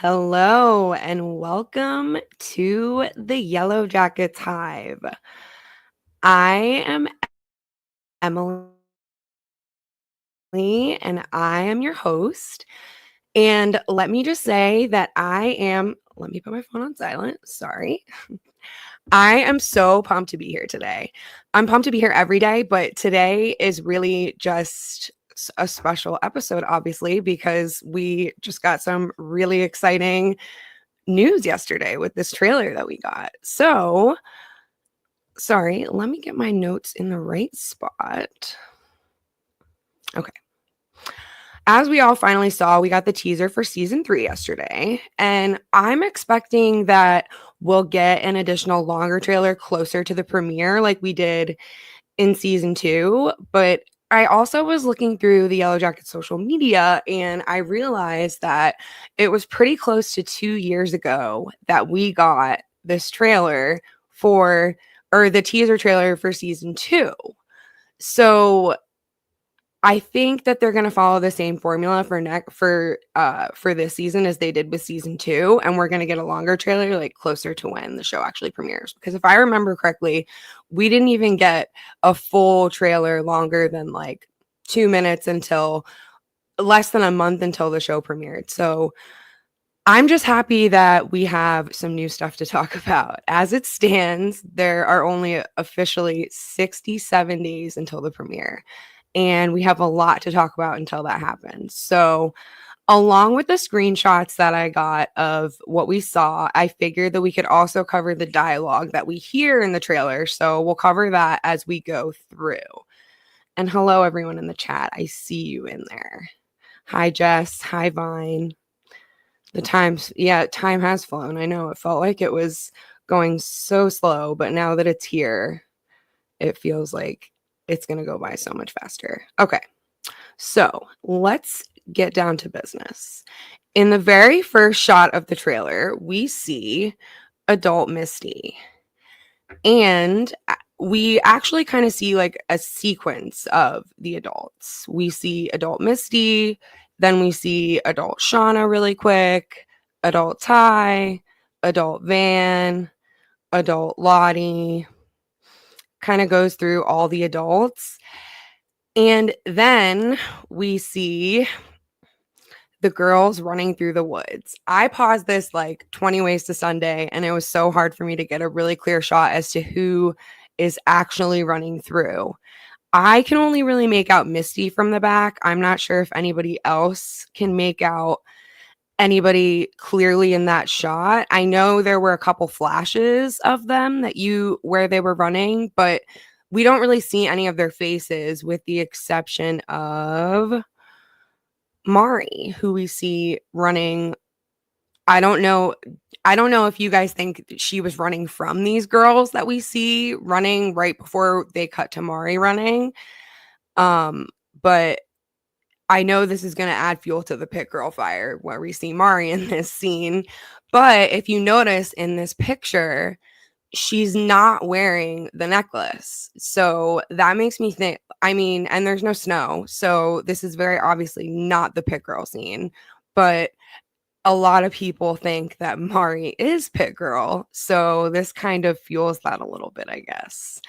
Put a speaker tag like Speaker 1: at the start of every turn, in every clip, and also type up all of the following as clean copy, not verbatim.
Speaker 1: Hello and welcome to the Yellowjackets Hive. I am Emily and I am your host. And let me just say that let me put my phone on silent. Sorry. I am so pumped to be here today. I'm pumped to be here every day, but today is really just a special episode, obviously, because we just got some really exciting news yesterday with this trailer that we got. So, sorry, let me get my notes in the right spot. Okay. As we all finally saw, we got the teaser for season 3 yesterday, and I'm expecting that we'll get an additional longer trailer closer to the premiere like we did in season 2, but I also was looking through the Yellowjackets social media and I realized that it was pretty close to 2 years ago that we got this trailer for or the teaser trailer for season 2. So I think that they're gonna follow the same formula for this season as they did with season 2, and we're gonna get a longer trailer like closer to when the show actually premieres. Because if I remember correctly, we didn't even get a full trailer longer than like 2 minutes until less than a month until the show premiered. So I'm just happy that we have some new stuff to talk about. As it stands, there are only officially 67 days until the premiere, and we have a lot to talk about until that happens. So, along with the screenshots that I got of what we saw, I figured that we could also cover the dialogue that we hear in the trailer. So, we'll cover that as we go through. And hello, everyone in the chat. I see you in there. Hi, Jess. Hi, Vine. Time has flown. I know it felt like it was going so slow, but now that it's here, it feels like it's going to go by so much faster. Okay, so let's get down to business. In the very first shot of the trailer, we see adult Misty. And we actually kind of see like a sequence of the adults. We see adult Misty, then we see adult Shauna really quick, adult Ty, adult Van, adult Lottie, kind of goes through all the adults. And then we see the girls running through the woods. I paused this like 20 Ways to Sunday, and it was so hard for me to get a really clear shot as to who is actually running through. I can only really make out Misty from the back. I'm not sure if anybody else can make out anybody clearly in that shot. I know there were a couple flashes of them where they were running, but we don't really see any of their faces with the exception of Mari, who we see running. I don't know if you guys think she was running from these girls that we see running right before they cut to Mari running. But I know this is going to add fuel to the pit girl fire where we see Mari in this scene. But if you notice in this picture, she's not wearing the necklace. So that makes me think, and there's no snow. So this is very obviously not the pit girl scene. But a lot of people think that Mari is pit girl. So this kind of fuels that a little bit, I guess.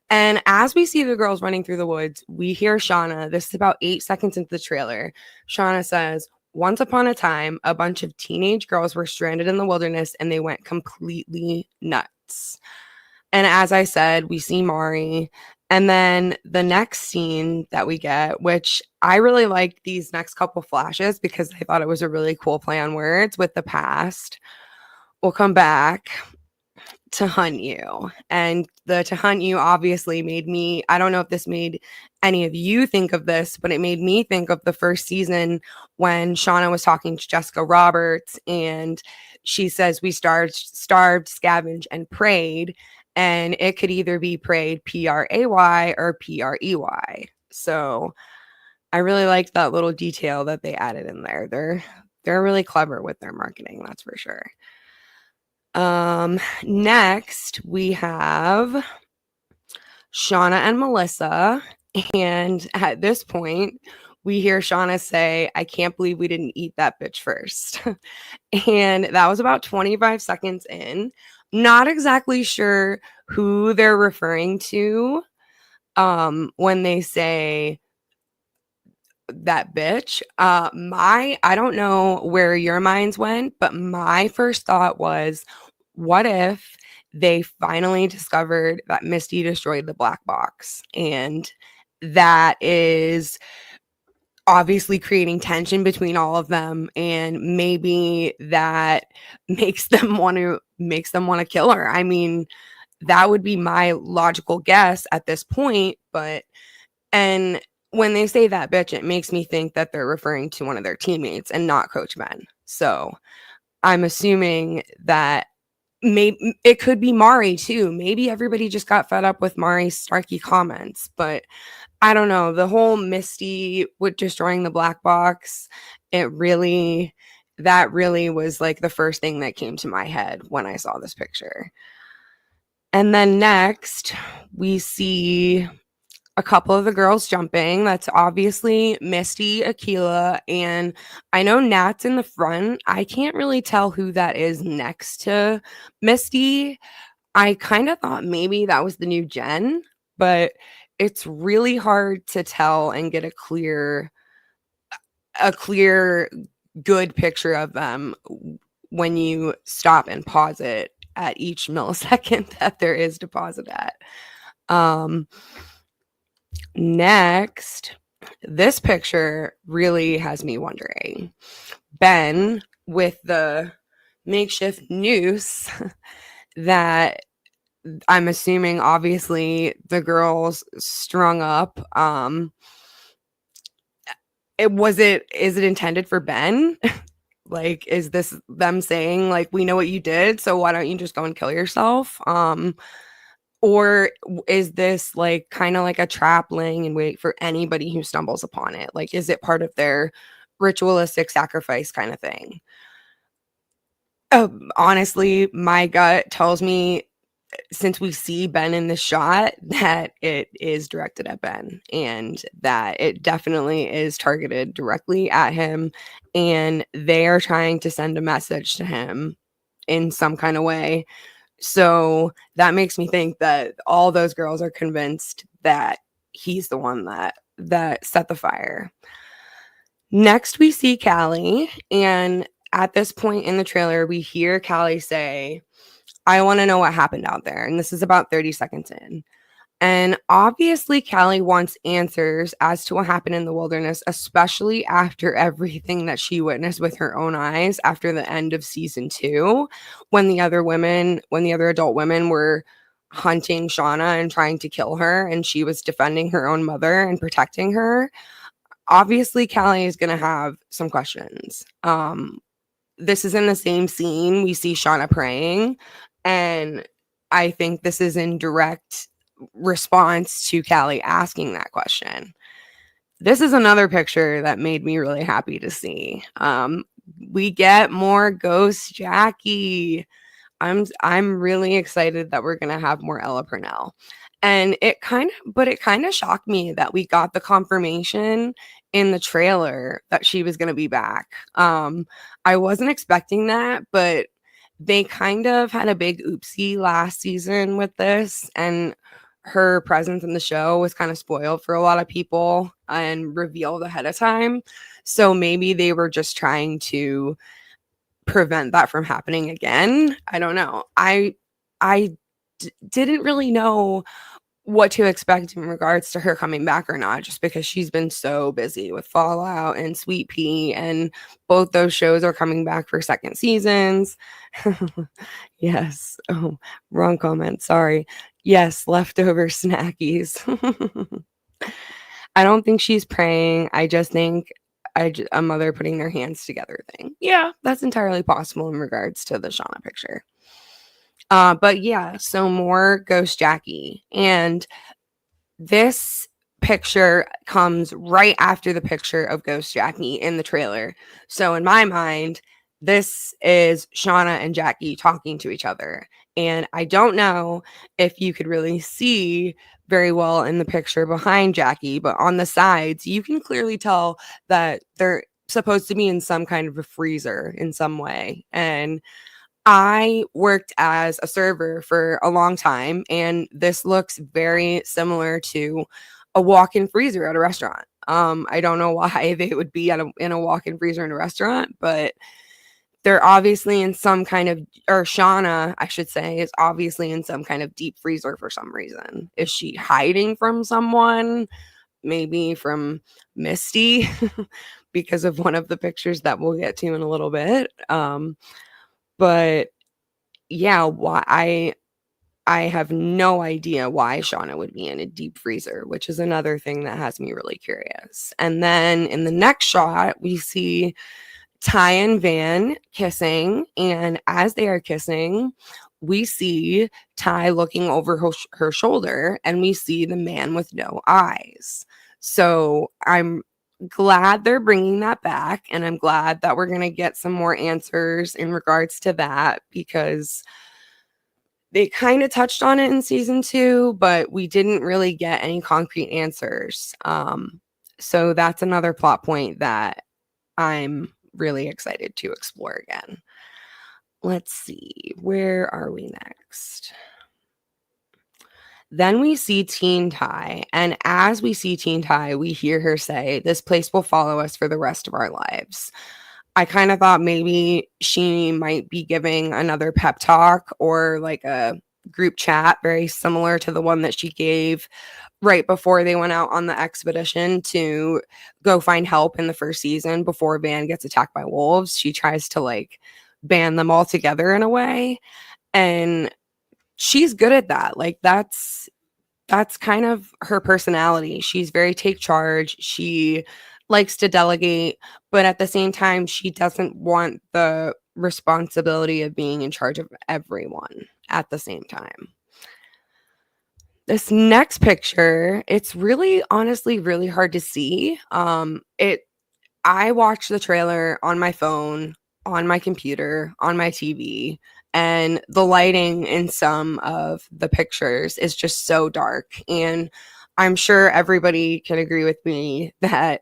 Speaker 1: And as we see the girls running through the woods, we hear Shauna. This is about 8 seconds into the trailer. Shauna says, "Once upon a time, a bunch of teenage girls were stranded in the wilderness and they went completely nuts." And as I said, we see Mari. And then the next scene that we get, which I really like these next couple flashes because I thought it was a really cool play on words with the past. We'll come back to hunt you. And the to hunt you obviously made me, I don't know if this made any of you think of this, but it made me think of the first season when Shauna was talking to Jessica Roberts and she says, "We starved, scavenged, and prayed." And it could either be prayed P-R-A-Y or P-R-E-Y. So I really liked that little detail that they added in there. They're really clever with their marketing, that's for sure. Next we have Shauna and Melissa, and at this point we hear Shauna say, I can't believe we didn't eat that bitch first. And that was about 25 seconds in. Not exactly sure who they're referring to when they say that bitch. I don't know where your minds went, but my first thought was, what if they finally discovered that Misty destroyed the black box? And that is obviously creating tension between all of them, and maybe that makes them want to kill her. I mean, that would be my logical guess at this point, but and when they say that bitch, it makes me think that they're referring to one of their teammates and not Coach Ben. So I'm assuming that maybe it could be Mari too. Maybe everybody just got fed up with Mari's snarky comments, but I don't know. The whole Misty with destroying the black box, that really was like the first thing that came to my head when I saw this picture. And then next, we see a couple of the girls jumping. That's obviously Misty, Akila, and I know Nat's in the front. I can't really tell who that is next to Misty. I kind of thought maybe that was the new Jen, but it's really hard to tell and get a clear good picture of them when you stop and pause it at each millisecond that there is to pause it at. Next, this picture really has me wondering. Ben with the makeshift noose that I'm assuming obviously the girls strung up. Is it intended for Ben? Like, is this them saying, like, we know what you did, so why don't you just go and kill yourself? Or is this like kind of like a trap laying in wait for anybody who stumbles upon it? Like, is it part of their ritualistic sacrifice kind of thing? Honestly, my gut tells me, since we see Ben in the shot, that it is directed at Ben and that it definitely is targeted directly at him, and they are trying to send a message to him in some kind of way. So that makes me think that all those girls are convinced that he's the one that set the fire. Next, we see Callie, and at this point in the trailer, we hear Callie say, I want to know what happened out there. And this is about 30 seconds in. And obviously, Callie wants answers as to what happened in the wilderness, especially after everything that she witnessed with her own eyes after the end of season 2, when the other adult women were hunting Shauna and trying to kill her, and she was defending her own mother and protecting her. Obviously, Callie is going to have some questions. This is in the same scene. We see Shauna praying, and I think this is in direct response to Callie asking that question. This is another picture that made me really happy to see. We get more Ghost Jackie. I'm really excited that we're gonna have more Ella Purnell. And it kind of shocked me that we got the confirmation in the trailer that she was gonna be back. I wasn't expecting that, but they kind of had a big oopsie last season with this, and her presence in the show was kind of spoiled for a lot of people and revealed ahead of time. So maybe they were just trying to prevent that from happening again. I don't know. Didn't really know what to expect in regards to her coming back or not, just because she's been so busy with Fallout and Sweet Pea, and both those shows are coming back for second seasons. Yes. Oh, wrong comment. Sorry. Yes, leftover snackies. I don't think she's praying. I just think a mother putting their hands together thing. Yeah, that's entirely possible in regards to the Shauna picture. But yeah, so more Ghost Jackie. And this picture comes right after the picture of Ghost Jackie in the trailer. So in my mind, this is Shauna and Jackie talking to each other. And I don't know if you could really see very well in the picture behind Jackie, but on the sides, you can clearly tell that they're supposed to be in some kind of a freezer in some way. And I worked as a server for a long time, and this looks very similar to a walk-in freezer at a restaurant. I don't know why they would be in a walk-in freezer in a restaurant, but they're obviously in some kind of, or Shauna, I should say, is obviously in some kind of deep freezer for some reason. Is she hiding from someone? Maybe from Misty because of one of the pictures that we'll get to in a little bit. But yeah, why I have no idea why Shauna would be in a deep freezer, which is another thing that has me really curious. And then in the next shot, we see Ty and Van kissing, and as they are kissing, we see Ty looking over her shoulder, and we see the man with no eyes. So I'm glad they're bringing that back, and I'm glad that we're going to get some more answers in regards to that, because they kind of touched on it in season 2, but we didn't really get any concrete answers. So that's another plot point that I'm really excited to explore again. Let's see, where are we next? Then we see Teen Ty, and as we see Teen Ty, we hear her say, "This place will follow us for the rest of our lives." I kind of thought maybe she might be giving another pep talk or like a group chat very similar to the one that she gave right before they went out on the expedition to go find help in the first season before Van gets attacked by wolves. She tries to like band them all together in a way, and she's good at that. Like that's kind of her personality. She's very take charge. She likes to delegate, but at the same time, she doesn't want the responsibility of being in charge of everyone at the same time. This next picture, it's really honestly really hard to see. I watched the trailer on my phone, on my computer, on my TV, and the lighting in some of the pictures is just so dark. And I'm sure everybody can agree with me that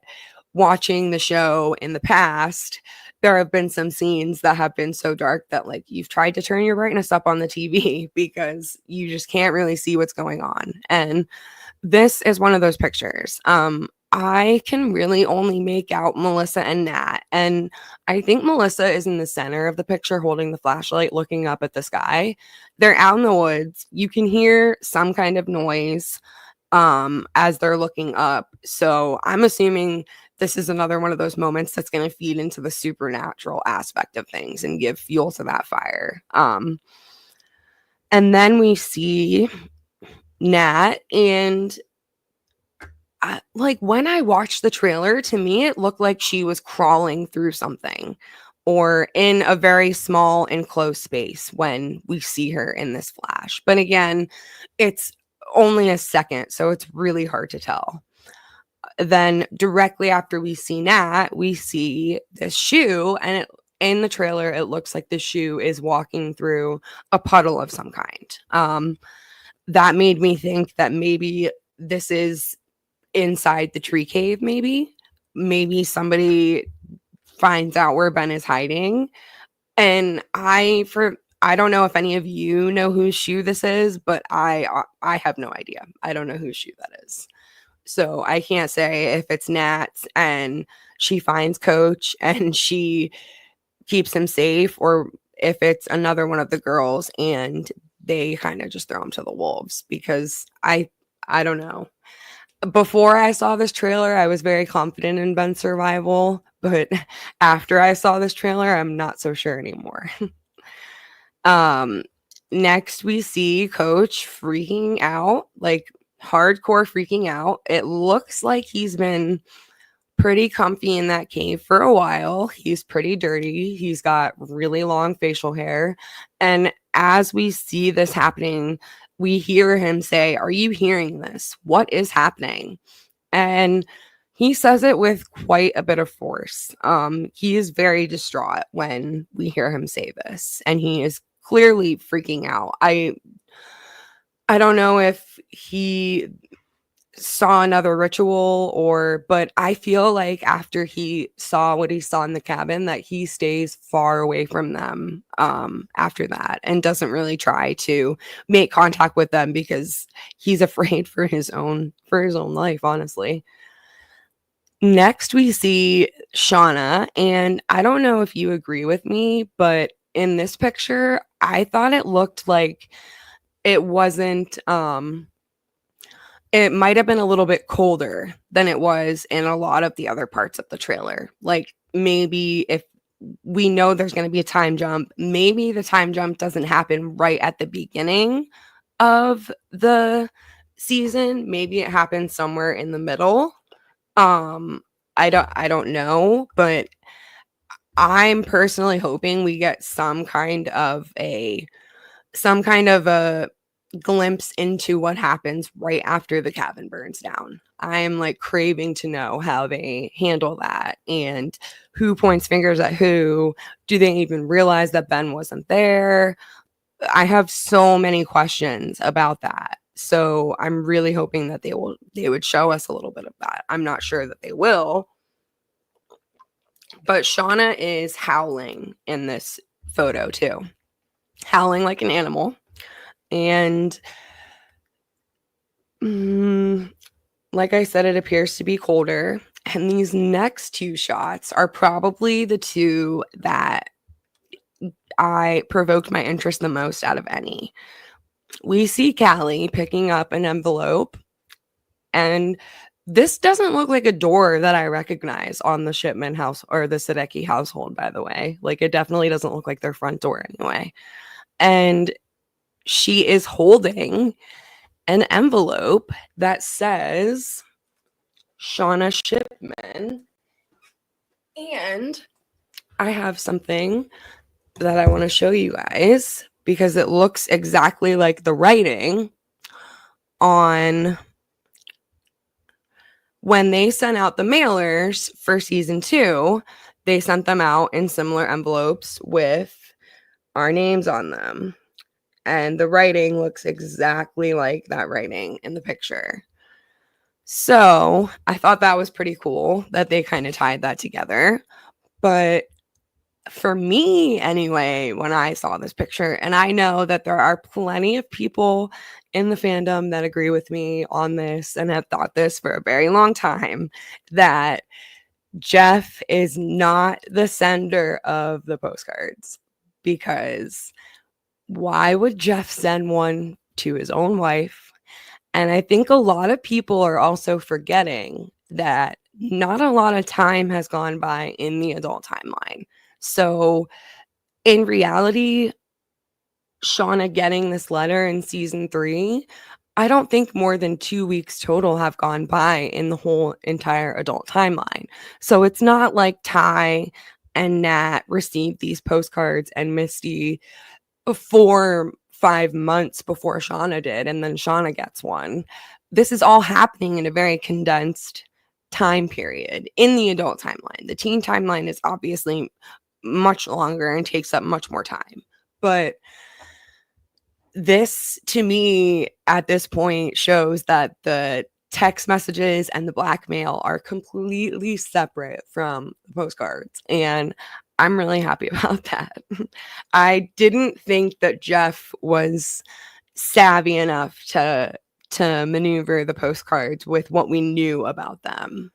Speaker 1: watching the show in the past, there have been some scenes that have been so dark that like you've tried to turn your brightness up on the TV because you just can't really see what's going on. And this is one of those pictures. I can really only make out Melissa and Nat. And I think Melissa is in the center of the picture holding the flashlight, looking up at the sky. They're out in the woods. You can hear some kind of noise as they're looking up. So I'm assuming this is another one of those moments that's going to feed into the supernatural aspect of things and give fuel to that fire. And then we see Nat, and like when I watched the trailer, to me, it looked like she was crawling through something or in a very small enclosed space when we see her in this flash. But again, it's only a second, so it's really hard to tell. Then directly after we see Nat, we see this shoe, and in the trailer, it looks like the shoe is walking through a puddle of some kind. That made me think that maybe this is inside the tree cave. Maybe somebody finds out where Ben is hiding, and I don't know if any of you know whose shoe this is, but I have no idea. I don't know whose shoe that is, so I can't say if it's Nat's and she finds Coach and she keeps him safe, or if it's another one of the girls and they kind of just throw him to the wolves, because I don't know. Before I saw this trailer, I was very confident in Ben's survival, but after I saw this trailer, I'm not so sure anymore. Next we see Coach freaking out, like hardcore freaking out. It looks like he's been pretty comfy in that cave for a while. He's pretty dirty. He's got really long facial hair. And as we see this happening, we hear him say, "Are you hearing this? What is happening?" And he says it with quite a bit of force. He is very distraught when we hear him say this, and he is clearly freaking out. I don't know if he saw another ritual but I feel like after he saw what he saw in the cabin that he stays far away from them after that and doesn't really try to make contact with them because he's afraid for his own life, honestly. Next we see Shauna, and I don't know if you agree with me, but in this picture I thought it looked like it wasn't it might have been a little bit colder than it was in a lot of the other parts of the trailer. Like, maybe if we know there's going to be a time jump, maybe the time jump doesn't happen right at the beginning of the season. Maybe it happens somewhere in the middle. I don't know, but I'm personally hoping we get some kind of a glimpse into what happens right after the cabin burns down. I am like craving to know how they handle that and who points fingers at who. Do they even realize that Ben wasn't there? I have so many questions about that. So I'm really hoping that they would show us a little bit of that. I'm not sure that they will. But Shauna is howling in this photo too. Howling like an animal. And like I said, it appears to be colder. And these next two shots are probably the two that I provoked my interest the most out of any. We see Callie picking up an envelope, and this doesn't look like a door that I recognize on the Shipman house or the Sadecki household, by the way. Like, it definitely doesn't look like their front door anyway. And she is holding an envelope that says Shauna Shipman. And I have something that I want to show you guys because it looks exactly like the writing on when they sent out the mailers for season 2. They sent them out in similar envelopes with our names on them. And the writing looks exactly like that writing in the picture. So I thought that was pretty cool that they kind of tied that together. But for me, anyway, when I saw this picture, and I know that there are plenty of people in the fandom that agree with me on this and have thought this for a very long time, that Jeff is not the sender of the postcards. Because why would Jeff send one to his own wife? And I think a lot of people are also forgetting that not a lot of time has gone by in the adult timeline. So in reality, Shauna getting this letter in season 3, I don't think more than 2 weeks total have gone by in the whole entire adult timeline. So it's not like Ty and Nat received these postcards and Misty 4-5 months before Shauna did, and then Shauna gets one. This is all happening in a very condensed time period in the adult timeline. The teen timeline is obviously much longer and takes up much more time. But this, to me, at this point, shows that the text messages and the blackmail are completely separate from the postcards. And I'm really happy about that. I didn't think that Jeff was savvy enough to maneuver the postcards with what we knew about them.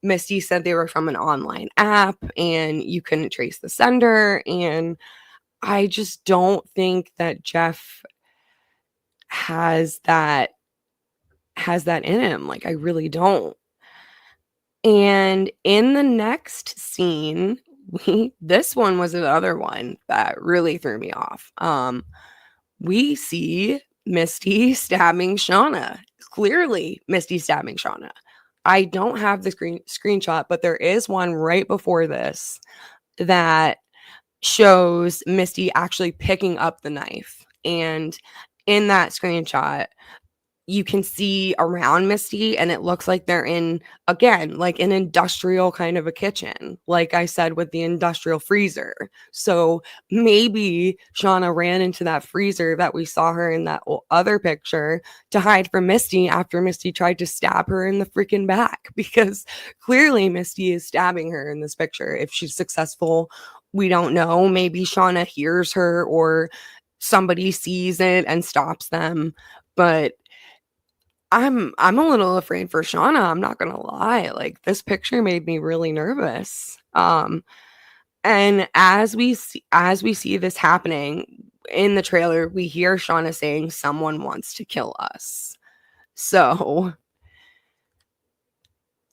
Speaker 1: Misty said they were from an online app and you couldn't trace the sender, and I just don't think that Jeff has that in him. Like, I really don't. And in the next scene, this one was another one that really threw me off. We see Misty stabbing Shauna. Clearly, Misty stabbing Shauna. I don't have the screenshot, but there is one right before this that shows Misty actually picking up the knife. And in that screenshot, you can see around Misty, and it looks like they're in, again, like an industrial kind of a kitchen, like I said, with the industrial freezer. So maybe Shauna ran into that freezer that we saw her in that other picture to hide from Misty after Misty tried to stab her in the freaking back, because clearly Misty is stabbing her in this picture. If she's successful, we don't know. Maybe Shauna hears her or somebody sees it and stops them. But I'm a little afraid for Shauna, I'm not gonna lie. Like, this picture made me really nervous. And as we see this happening in the trailer, we hear Shauna saying, "Someone wants to kill us." So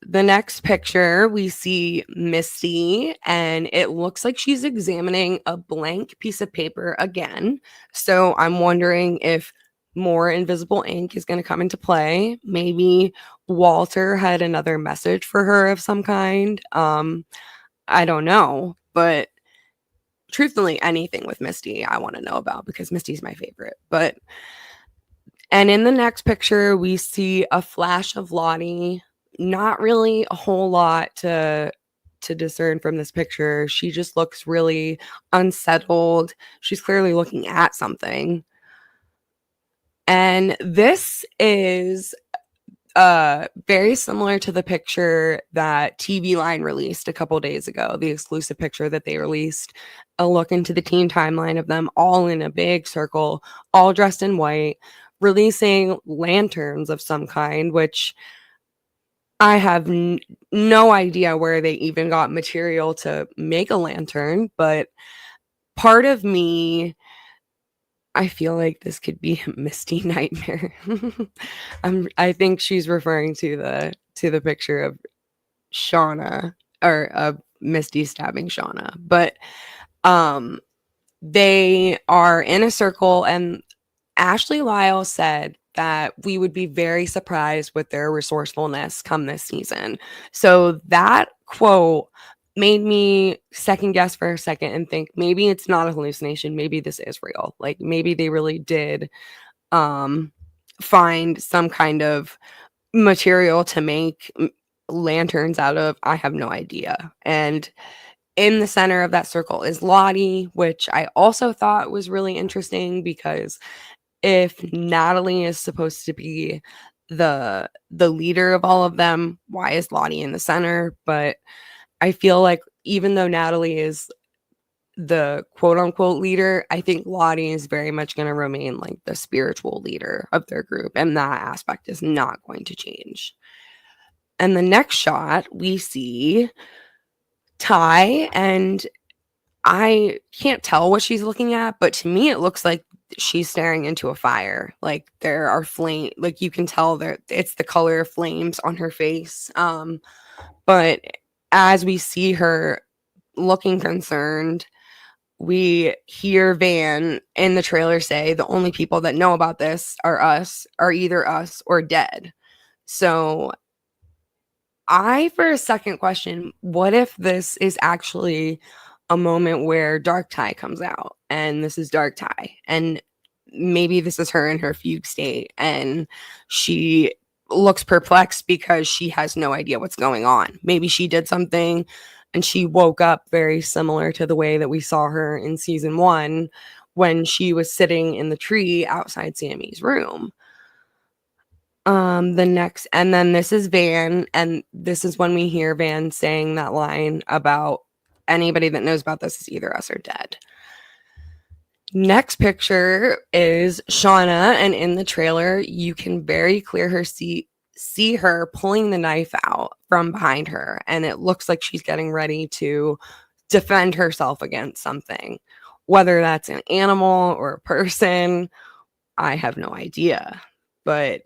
Speaker 1: the next picture, we see Misty, and it looks like she's examining a blank piece of paper again. So I'm wondering if more invisible ink is going to come into play. Maybe Walter had another message for her of some kind. I don't know, but truthfully, anything with Misty I want to know about, because Misty's my favorite. And in the next picture, we see a flash of Lottie. Not really a whole lot to discern from this picture. She just looks really unsettled. She's clearly looking at something. And this is very similar to the picture that TV Line released a couple days ago, the exclusive picture that they released, a look into the teen timeline of them all in a big circle, all dressed in white, releasing lanterns of some kind, which I have no idea where they even got material to make a lantern. But part of me, I feel like this could be a Misty nightmare. I think she's referring to the picture of Shauna, or of Misty stabbing Shauna. But they are in a circle, and Ashley Lyle said that we would be very surprised with their resourcefulness come this season. So that quote made me second guess for a second and think maybe it's not a hallucination. Maybe this is real. Like, maybe they really did find some kind of material to make lanterns out of. I have no idea. And in the center of that circle is Lottie, which I also thought was really interesting, because if Natalie is supposed to be the leader of all of them, why is Lottie in the center? But I feel like even though Natalie is the quote unquote leader, I think Lottie is very much going to remain like the spiritual leader of their group, and that aspect is not going to change. And the next shot, we see Ty, and I can't tell what she's looking at, but to me it looks like she's staring into a fire. Like, there are flame, like you can tell that it's the color of flames on her face. But as we see her looking concerned, we hear Van in the trailer say the only people that know about this are either us or dead. So I, for a second, question, what if this is actually a moment where Dark Ty comes out, and this is Dark Ty, and maybe this is her in her fugue state, and she looks perplexed because she has no idea what's going on. Maybe she did something and she woke up very similar to the way that we saw her in season 1 when she was sitting in the tree outside Sammy's room. And then this is Van, and this is when we hear Van saying that line about anybody that knows about this is either us or dead. Next picture is Shauna, and in the trailer, you can very clear see her pulling the knife out from behind her, and it looks like she's getting ready to defend herself against something. Whether that's an animal or a person, I have no idea. But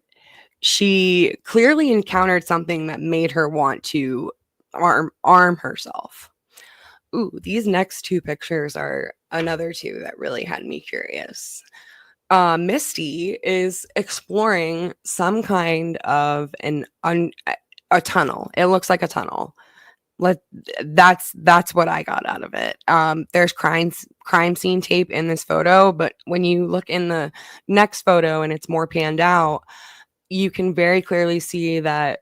Speaker 1: she clearly encountered something that made her want to arm herself. Ooh, these next two pictures are another two that really had me curious. Misty is exploring some kind of a tunnel. It looks like a tunnel. That's what I got out of it. There's crime scene tape in this photo, but when you look in the next photo and it's more panned out, you can very clearly see that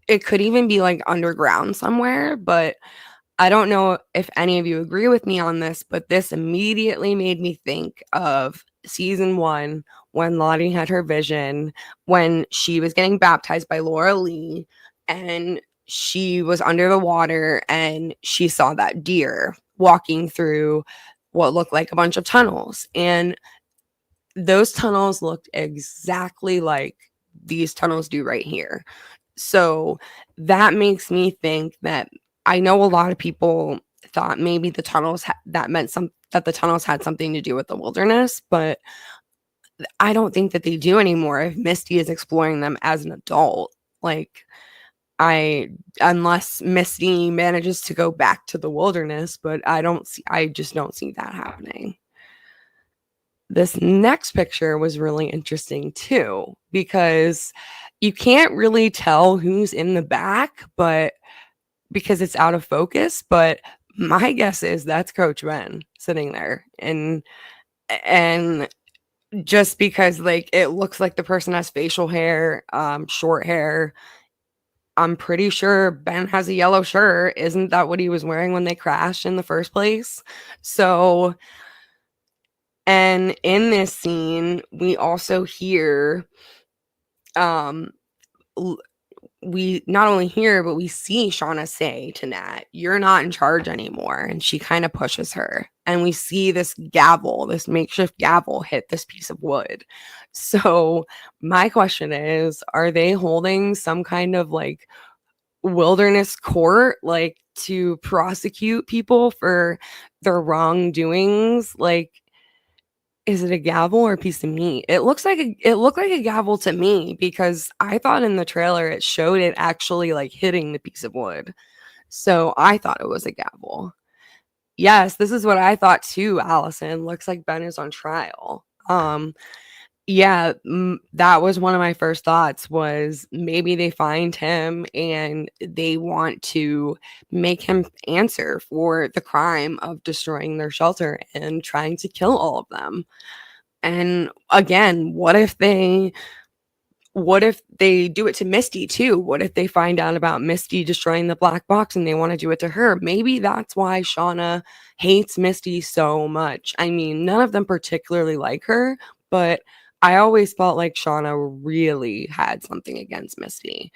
Speaker 1: it could even be like underground somewhere, but I don't know if any of you agree with me on this, but this immediately made me think of season 1 when Lottie had her vision, when she was getting baptized by Laura Lee and she was under the water and she saw that deer walking through what looked like a bunch of tunnels. And those tunnels looked exactly like these tunnels do right here. So that makes me think that I know a lot of people thought maybe the tunnels that the tunnels had something to do with the wilderness, but I don't think that they do anymore if Misty is exploring them as an adult. Like I unless Misty manages to go back to the wilderness, but I just don't see that happening. This next picture was really interesting too, because you can't really tell who's in the back, but because it's out of focus, but my guess is that's Coach Ben sitting there. And just because like it looks like the person has facial hair, short hair, I'm pretty sure Ben has a yellow shirt. Isn't that what he was wearing when they crashed in the first place? So, and in this scene, we also hear, um, we not only hear, but we see Shauna say to Nat, "You're not in charge anymore." And she kind of pushes her. And we see this gavel, this makeshift gavel hit this piece of wood. So, my question is, are they holding some kind of like wilderness court, like to prosecute people for their wrongdoings? Like, is it a gavel or a piece of meat? It looked like a gavel to me because I thought in the trailer it showed it actually like hitting the piece of wood. So I thought it was a gavel. Yes, this is what I thought too, Allison. Looks like Ben is on trial. Yeah, that was one of my first thoughts was maybe they find him and they want to make him answer for the crime of destroying their shelter and trying to kill all of them. And again, what if they do it to Misty too? What if they find out about Misty destroying the black box and they want to do it to her? Maybe that's why Shauna hates Misty so much. I mean, none of them particularly like her, but I always felt like Shauna really had something against Misty,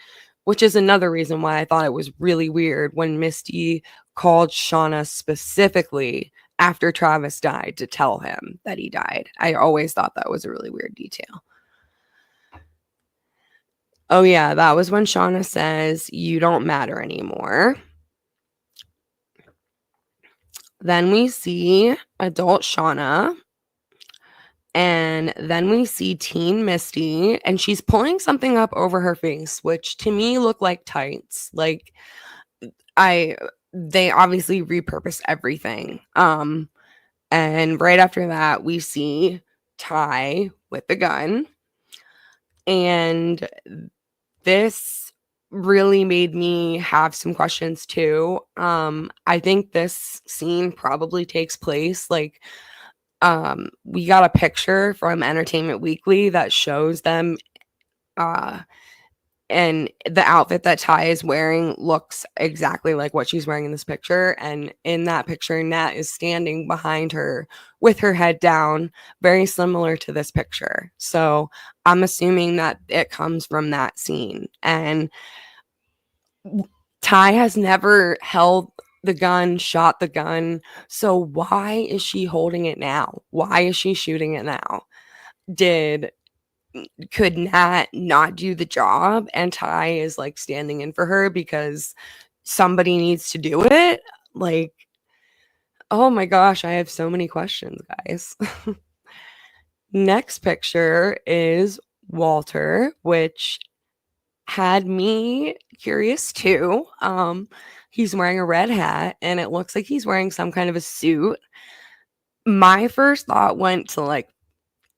Speaker 1: which is another reason why I thought it was really weird when Misty called Shauna specifically after Travis died to tell him that he died. I always thought that was a really weird detail. Oh, yeah, that was when Shauna says, "You don't matter anymore." Then we see adult Shauna, and then we see teen Misty, and she's pulling something up over her face, which to me looked like tights. Like, they obviously repurposed everything. And right after that, we see Ty with the gun, and this really made me have some questions too. I think this scene probably takes place like we got a picture from Entertainment Weekly that shows them uh and the outfit that Ty is wearing looks exactly like what she's wearing in this picture. And in that picture, Nat is standing behind her with her head down, very similar to this picture. So I'm assuming that it comes from that scene. And Ty has never held the gun, shot the gun. So why is she holding it now? Why is she shooting it now? Did could Nat not do the job and Ty is like standing in for her because somebody needs to do it? Like, oh my gosh, I have so many questions, guys. Next picture is Walter, which had me curious too. He's wearing a red hat and it looks like he's wearing some kind of a suit. My first thought went to like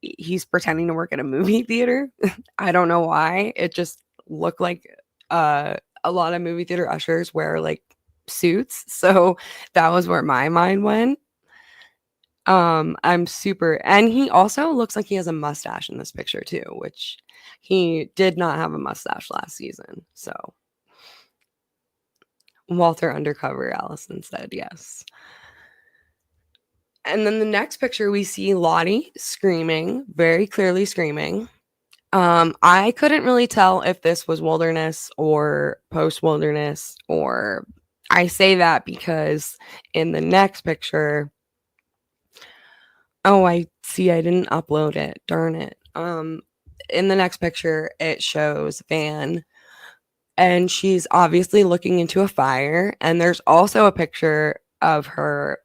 Speaker 1: he's pretending to work at a movie theater. I don't know why. It just looked like a lot of movie theater ushers wear like suits. So that was where my mind went. I'm super, and he also looks like he has a mustache in this picture too, which he did not have a mustache last season. So Walter undercover, Allison said yes. And then the next picture we see Lottie screaming, very clearly screaming. I couldn't really tell if this was wilderness or post wilderness, or I say that because in the next picture, oh, I see I didn't upload it. Darn it. In the next picture, it shows Van, and she's obviously looking into a fire, and there's also a picture of her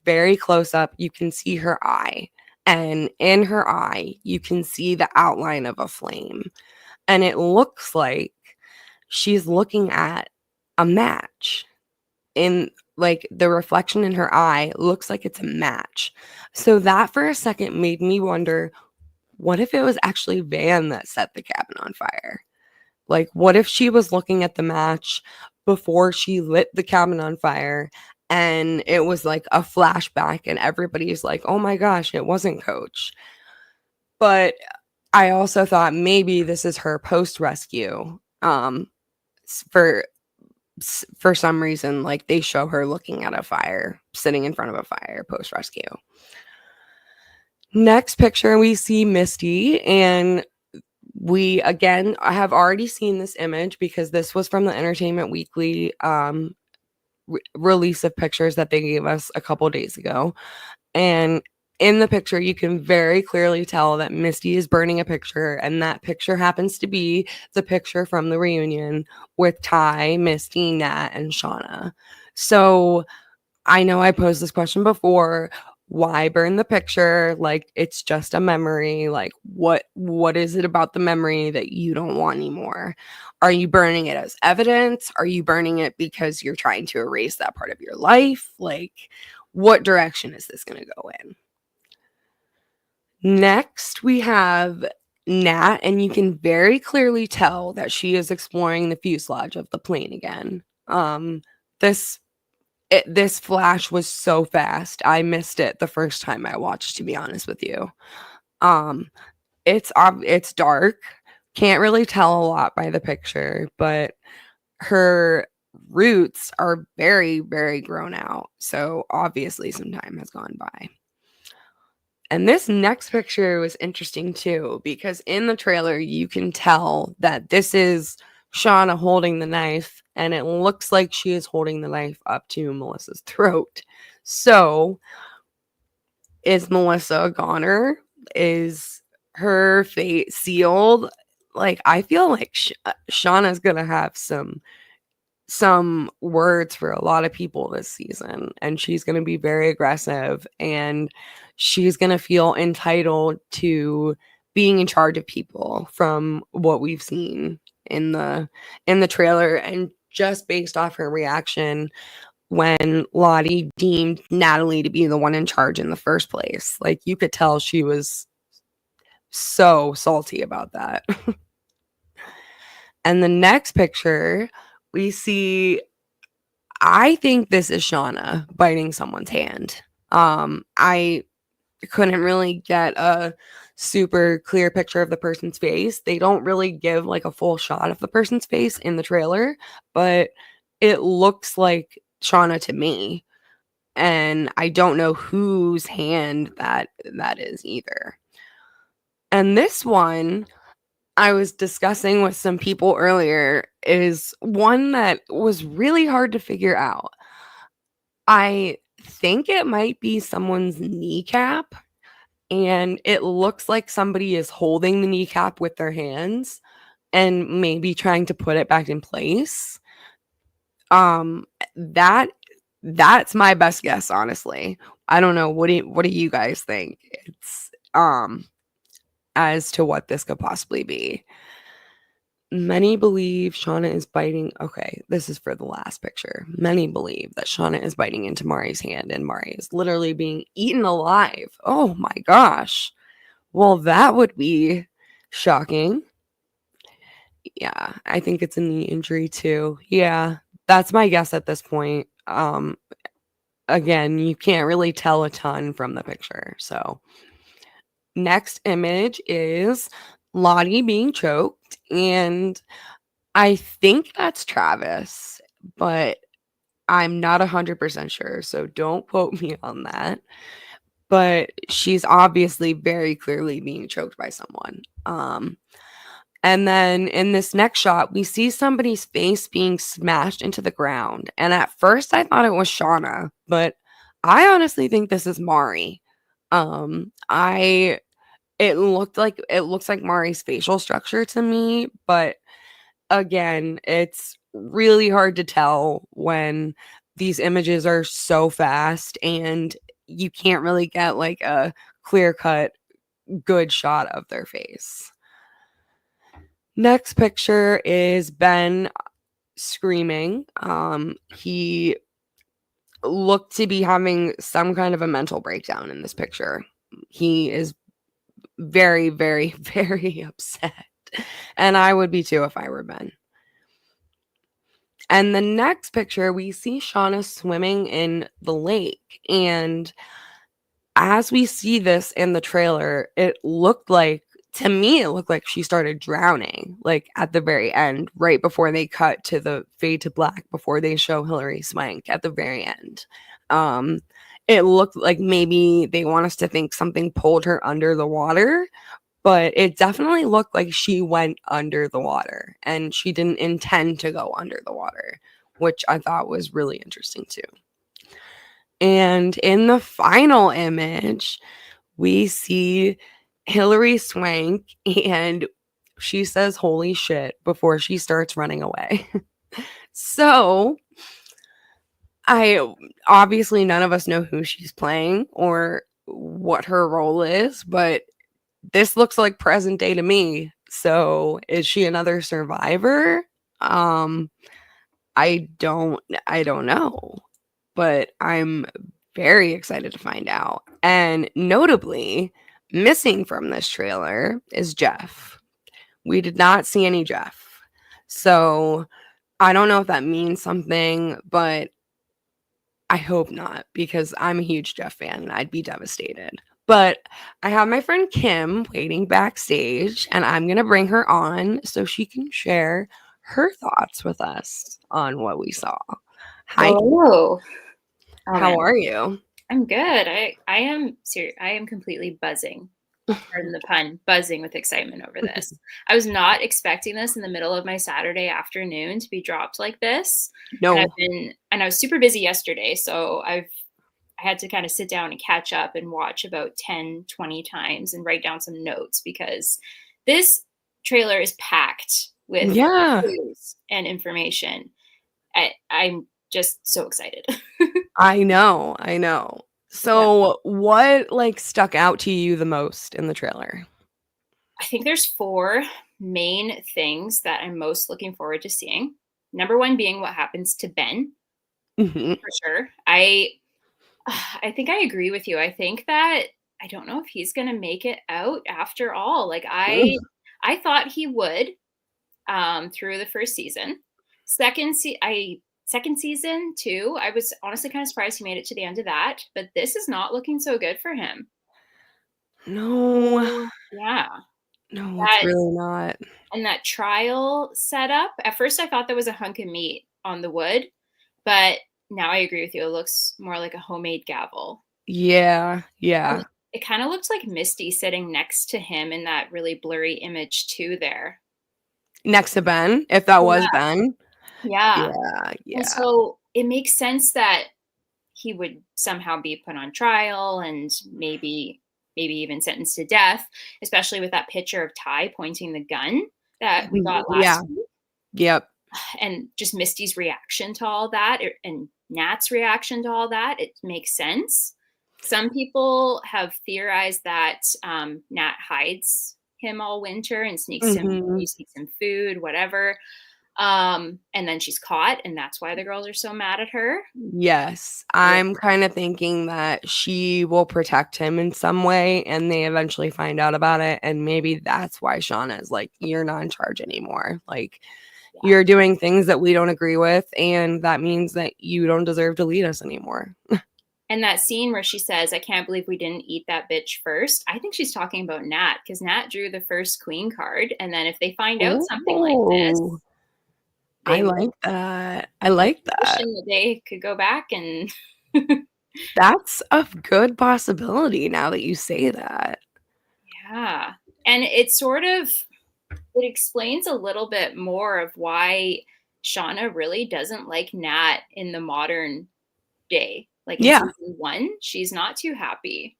Speaker 1: very close up. You can see her eye, and in her eye, you can see the outline of a flame, and it looks like she's looking at a match. In like the reflection in her eye looks like it's a match. So that for a second made me wonder, what if it was actually Van that set the cabin on fire? Like, what if she was looking at the match before she lit the cabin on fire, and it was like a flashback and everybody's like, oh my gosh, it wasn't Coach. But I also thought maybe this is her post rescue. For some reason, like they show her looking at a fire, sitting in front of a fire post rescue. Next picture, we see Misty, and we again have already seen this image because this was from the Entertainment Weekly release of pictures that they gave us a couple days ago. And in the picture, you can very clearly tell that Misty is burning a picture, and that picture happens to be the picture from the reunion with Ty, Misty, Nat, and Shauna. So I know I posed this question before. Why burn the picture? Like, it's just a memory. Like, what is it about the memory that you don't want anymore? Are you burning it as evidence? Are you burning it because you're trying to erase that part of your life? Like, what direction is this going to go in? Next, we have Nat, and you can very clearly tell that she is exploring the fuselage of the plane again. This flash was so fast. I missed it the first time I watched, to be honest with you. It's dark. Can't really tell a lot by the picture, but her roots are very, very grown out. So obviously some time has gone by. And this next picture was interesting too, because in the trailer, you can tell that this is Shauna holding the knife, and it looks like she is holding the knife up to Melissa's throat. So, is Melissa a goner? Is her fate sealed? Like, I feel like Shauna's gonna have some words for a lot of people this season, and she's going to be very aggressive, and she's going to feel entitled to being in charge of people from what we've seen in the trailer, and just based off her reaction when Lottie deemed Natalie to be the one in charge in the first place. Like, you could tell she was so salty about that. And the next picture, we see, I think this is Shauna biting someone's hand. I couldn't really get a super clear picture of the person's face. They don't really give like a full shot of the person's face in the trailer, but it looks like Shauna to me. And I don't know whose hand that is either. And this one, I was discussing with some people earlier, is one that was really hard to figure out. I think it might be someone's kneecap, and it looks like somebody is holding the kneecap with their hands and maybe trying to put it back in place. That's my best guess, honestly. I don't know. What do you guys think? It's as to what this could possibly be. Many believe Shauna is biting. Okay, this is for the last picture. Many believe that Shauna is biting into Mari's hand, and Mari is literally being eaten alive. Oh my gosh. Well, that would be shocking. Yeah, I think it's a knee injury too. Yeah, that's my guess at this point. again, you can't really tell a ton from the picture. So next image is Lottie being choked, and I think that's Travis, but I'm not 100% sure, so don't quote me on that. But she's obviously very clearly being choked by someone. And then in this next shot, we see somebody's face being smashed into the ground. And at first I thought it was Shauna, but I honestly think this is Mari. I it looks like Mari's facial structure to me, but again, it's really hard to tell when these images are so fast and you can't really get like a clear cut good shot of their face. Next picture is Ben screaming. He looked to be having some kind of a mental breakdown in this picture. He is very, very, very upset. And I would be too if I were Ben. And the next picture, we see Shauna swimming in the lake. And as we see this in the trailer, to me, it looked like she started drowning, like at the very end, right before they cut to the fade to black, before they show Hilary Swank at the very end. It looked like maybe they want us to think something pulled her under the water, but it definitely looked like she went under the water and she didn't intend to go under the water, which I thought was really interesting too. And in the final image, we see Hilary Swank and she says, "Holy shit," before she starts running away. So obviously none of us know who she's playing or what her role is, but this looks like present day to me. So is she another survivor? I don't know, but I'm very excited to find out. And notably, missing from this trailer is Jeff. We did not see any Jeff. So I don't know if that means something, but I hope not, because I'm a huge Jeff fan and I'd be devastated. But I have my friend Kim waiting backstage, and I'm going to bring her on so she can share her thoughts with us on what we saw. Hi.
Speaker 2: Hello.
Speaker 1: How are you?
Speaker 2: I'm good. I am serious. I am completely buzzing. Pardon the pun, buzzing with excitement over this. I was not expecting this in the middle of my Saturday afternoon to be dropped like this.
Speaker 1: No.
Speaker 2: And I was super busy yesterday, so I had to kind of sit down and catch up and watch about 10, 20 times and write down some notes because this trailer is packed with news and information. I'm just so excited.
Speaker 1: I know. So what stuck out to you the most in the trailer?
Speaker 2: I think there's 4 main things that I'm most looking forward to seeing. Number 1 being what happens to Ben.
Speaker 1: Mm-hmm.
Speaker 2: For sure. I think I agree with you. I think that I don't know if he's going to make it out after all. Like I thought he would through the first season. Second season too. I was honestly kind of surprised he made it to the end of that, but this is not looking so good for him.
Speaker 1: No.
Speaker 2: Yeah.
Speaker 1: No, it's really not.
Speaker 2: And that trial setup, at first I thought there was a hunk of meat on the wood, but now I agree with you. It looks more like a homemade gavel.
Speaker 1: Yeah.
Speaker 2: And it kind of looks like Misty sitting next to him in that really blurry image too there.
Speaker 1: Next to Ben, if that was Ben.
Speaker 2: Yeah.
Speaker 1: Yeah.
Speaker 2: And so it makes sense that he would somehow be put on trial and maybe even sentenced to death, especially with that picture of Ty pointing the gun that we got last week.
Speaker 1: Yep.
Speaker 2: And just Misty's reaction to all that and Nat's reaction to all that, it makes sense. Some people have theorized that Nat hides him all winter and sneaks him food, whatever. And then she's caught, and that's why the girls are so mad at her.
Speaker 1: Yes. I'm kind of thinking that she will protect him in some way, and they eventually find out about it, and maybe that's why Shauna is like, you're not in charge anymore. Like, you're doing things that we don't agree with, and that means that you don't deserve to lead us anymore.
Speaker 2: And that scene where she says, I can't believe we didn't eat that bitch first. I think she's talking about Nat because Nat drew the first queen card. And then if they find out something like
Speaker 1: Oh,
Speaker 2: this,
Speaker 1: I
Speaker 2: they
Speaker 1: like that. I
Speaker 2: might
Speaker 1: like
Speaker 2: be
Speaker 1: that.
Speaker 2: wishing that they could go back and
Speaker 1: That's a good possibility now that you say that.
Speaker 2: yeah. And it sort of it explains a little bit more of why Shauna really doesn't like Nat in the modern day. Like in
Speaker 1: Yeah.
Speaker 2: season 1, she's not too happy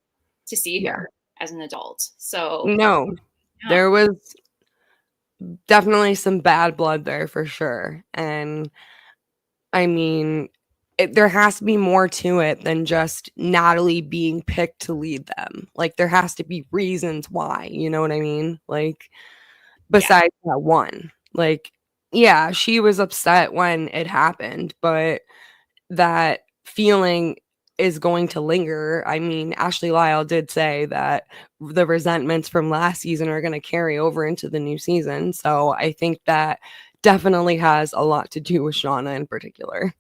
Speaker 2: to see
Speaker 1: Yeah.
Speaker 2: her as an adult. So,
Speaker 1: No,
Speaker 2: yeah.
Speaker 1: there was definitely some bad blood there for sure. And I mean, there has to be more to it than just Natalie being picked to lead them. Like, there has to be reasons why, you know what I mean? Like,
Speaker 2: Yeah.
Speaker 1: besides that one. Like, yeah, she was upset when it happened, but that feeling is going to linger. I mean, Ashley Lyle did say that the resentments from last season are going to carry over into the new season. So I think that definitely has a lot to do with Shauna in particular.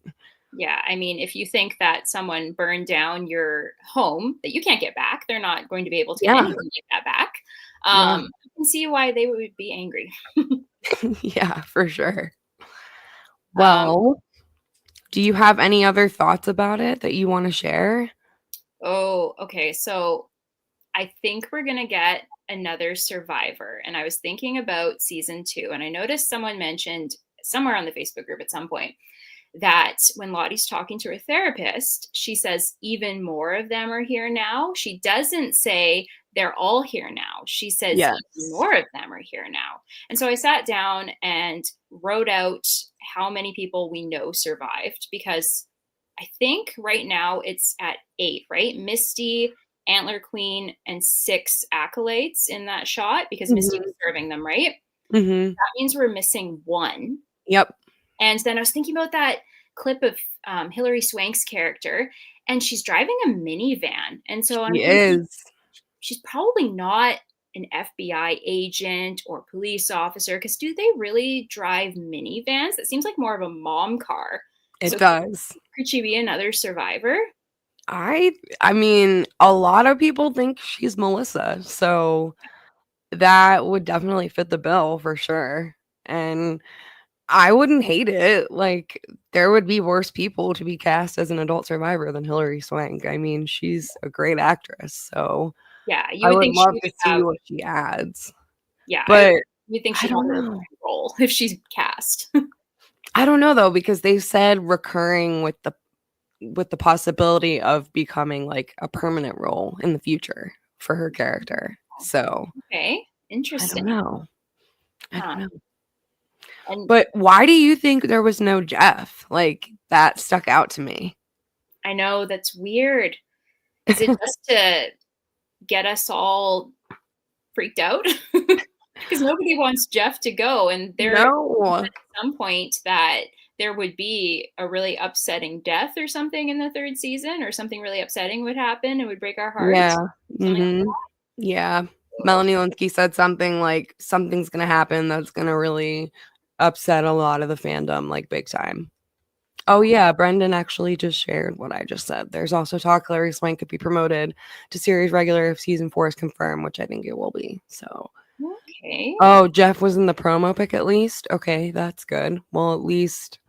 Speaker 2: Yeah, I mean, if you think that someone burned down your home that you can't get back, they're not going to be able to get
Speaker 1: Yeah.
Speaker 2: anything like that back.
Speaker 1: Yeah.
Speaker 2: I can see why they would be angry.
Speaker 1: Yeah, for sure.
Speaker 2: Um,
Speaker 1: Well, do you have any other thoughts about it that you want to share?
Speaker 2: oh, okay. So I think we're going to get another survivor. And I was thinking about season 2, and I noticed someone mentioned somewhere on the Facebook group at some point that when Lottie's talking to her therapist, she says even more of them are here now. She doesn't say they're all here now. She says even
Speaker 1: Yes.
Speaker 2: more of them are here now. And so I sat down and wrote out how many people we know survived because I think right now it's at 8, right? Misty, Antler Queen, and 6 acolytes in that shot because Misty
Speaker 1: Hmm.
Speaker 2: was serving them, right?
Speaker 1: Hmm.
Speaker 2: That means we're missing 1.
Speaker 1: Yep.
Speaker 2: And then I was thinking about that clip of Hilary Swank's character, and she's driving a minivan. And so I'm
Speaker 1: She
Speaker 2: thinking
Speaker 1: is.
Speaker 2: she's probably not an FBI agent or police officer because do they really drive minivans? That seems like more of a mom car.
Speaker 1: It
Speaker 2: So
Speaker 1: does.
Speaker 2: could she be another survivor?
Speaker 1: I mean, a lot of people think she's Melissa, so that would definitely fit the bill for sure. And I wouldn't hate it. Like, there would be worse people to be cast as an adult survivor than Hilary Swank. I mean, she's a great actress, so
Speaker 2: Yeah, you
Speaker 1: I
Speaker 2: would
Speaker 1: would
Speaker 2: think she
Speaker 1: love
Speaker 2: would
Speaker 1: to see
Speaker 2: have.
Speaker 1: what she adds.
Speaker 2: Yeah, I would.
Speaker 1: But
Speaker 2: You think
Speaker 1: I
Speaker 2: she'd have
Speaker 1: don't
Speaker 2: a
Speaker 1: know.
Speaker 2: recurring role if she's cast?
Speaker 1: I don't know though, because they said recurring with the possibility of becoming like a permanent role in the future for her character. So
Speaker 2: Okay,
Speaker 1: I don't
Speaker 2: interesting.
Speaker 1: know. I don't
Speaker 2: Huh.
Speaker 1: know.
Speaker 2: And
Speaker 1: But why do you think there was no Jeff? Like, that stuck out to me.
Speaker 2: I know that's weird. Is it just to get us all freaked out? Because nobody wants Jeff to go, and there at
Speaker 1: No.
Speaker 2: some point that there would be a really upsetting death or something in the 3rd season, or something really upsetting would happen. It would break our hearts.
Speaker 1: Yeah.
Speaker 2: Something like
Speaker 1: Mhm. Yeah.
Speaker 2: that.
Speaker 1: Melanie Linsky said something like something's gonna happen that's gonna really upset a lot of the fandom, like big time. Oh yeah, Brendan actually just shared what I just said. There's also talk Hilary Swank could be promoted to series regular if season 4 is confirmed, which I think it will be. So
Speaker 2: Okay.
Speaker 1: oh, Jeff was in the promo pic at least. Okay, that's good. Well, at least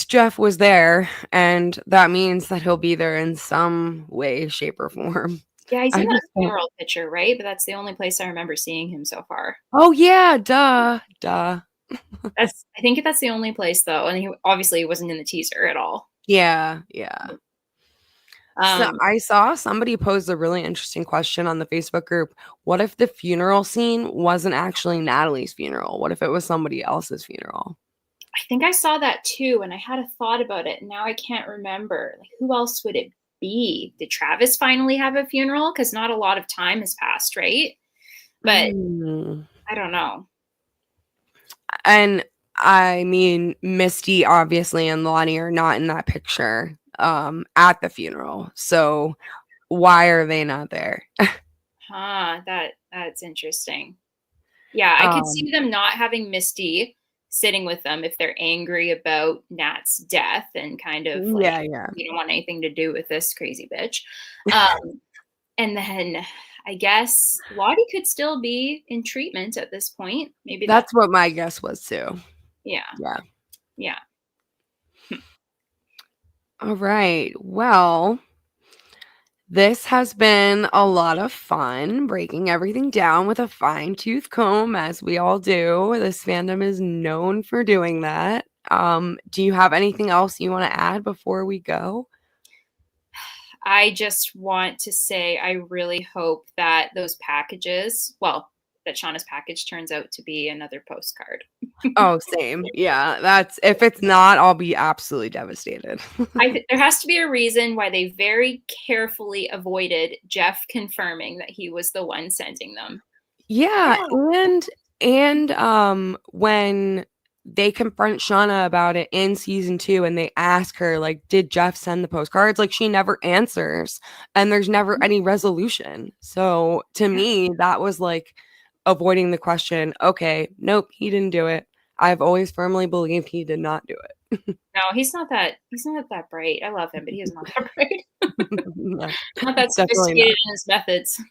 Speaker 1: Jeff was there, and that means that he'll be there in some way, shape, or form.
Speaker 2: Yeah, he's in
Speaker 1: I
Speaker 2: that
Speaker 1: just don't.
Speaker 2: funeral picture, right? But that's the only place I remember seeing him so far.
Speaker 1: Oh yeah, duh, duh.
Speaker 2: I think that's the only place though, and he obviously wasn't in the teaser at all.
Speaker 1: Yeah, yeah. So
Speaker 2: Um,
Speaker 1: I saw somebody pose a really interesting question on the Facebook group. What if the funeral scene wasn't actually Natalie's funeral? What if it was somebody else's funeral?
Speaker 2: I think I saw that too, and I had a thought about it. And now I can't remember. Like, who else would it be? Did Travis finally have a funeral? Because not a lot of time has passed, right? But
Speaker 1: Mm.
Speaker 2: I don't know.
Speaker 1: And I mean, Misty obviously and Lonnie are not in that picture at the funeral. So why are they not there?
Speaker 2: Huh? That's interesting. Yeah, I could
Speaker 1: Um,
Speaker 2: see them not having Misty sitting with them if they're angry about Nat's death and kind of like,
Speaker 1: Yeah, yeah.
Speaker 2: you don't want anything to do with this crazy bitch. Um, and then I guess Lottie could still be in treatment at this point. Maybe that's,
Speaker 1: That's what my guess was too.
Speaker 2: yeah,
Speaker 1: Yeah.
Speaker 2: yeah.
Speaker 1: All right. Well, this has been a lot of fun breaking everything down with a fine-tooth comb, as we all do. This fandom is known for doing that. Do you have anything else you want to add before we go?
Speaker 2: I just want to say I really hope that those packages, well, that Shauna's package turns out to be another postcard.
Speaker 1: Oh, same. Yeah, that's if it's not, I'll be absolutely devastated.
Speaker 2: There has to be a reason why they very carefully avoided Jeff confirming that he was the one sending them.
Speaker 1: Yeah,
Speaker 2: Yeah.
Speaker 1: and when they confront Shauna about it in season 2 and they ask her, like, did Jeff send the postcards? Like, she never answers and there's never any resolution. So to me, that was like avoiding the question. Okay, nope, he didn't do it. I've always firmly believed he did not do it.
Speaker 2: No, he's not that bright. I love him, but he is not that bright.
Speaker 1: No,
Speaker 2: Not that
Speaker 1: definitely not.
Speaker 2: sophisticated in his methods.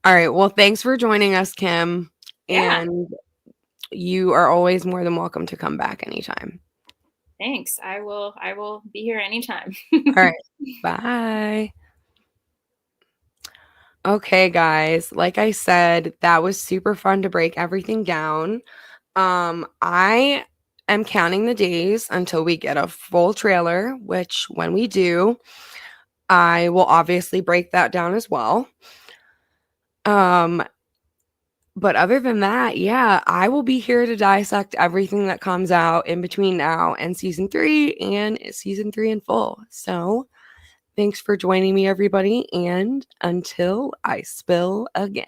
Speaker 1: All right. Well, thanks for joining us, Kim.
Speaker 2: Yeah,
Speaker 1: And you are always more than welcome to come back anytime.
Speaker 2: thanks. I will be here anytime.
Speaker 1: All right. Bye. Okay, guys. Like I said, that was super fun to break everything down. I am counting the days until we get a full trailer, which when we do, I will obviously break that down as well. But other than that, yeah, I will be here to dissect everything that comes out in between now and season 3 and season 3 in full. So, thanks for joining me, everybody, and until I spill again.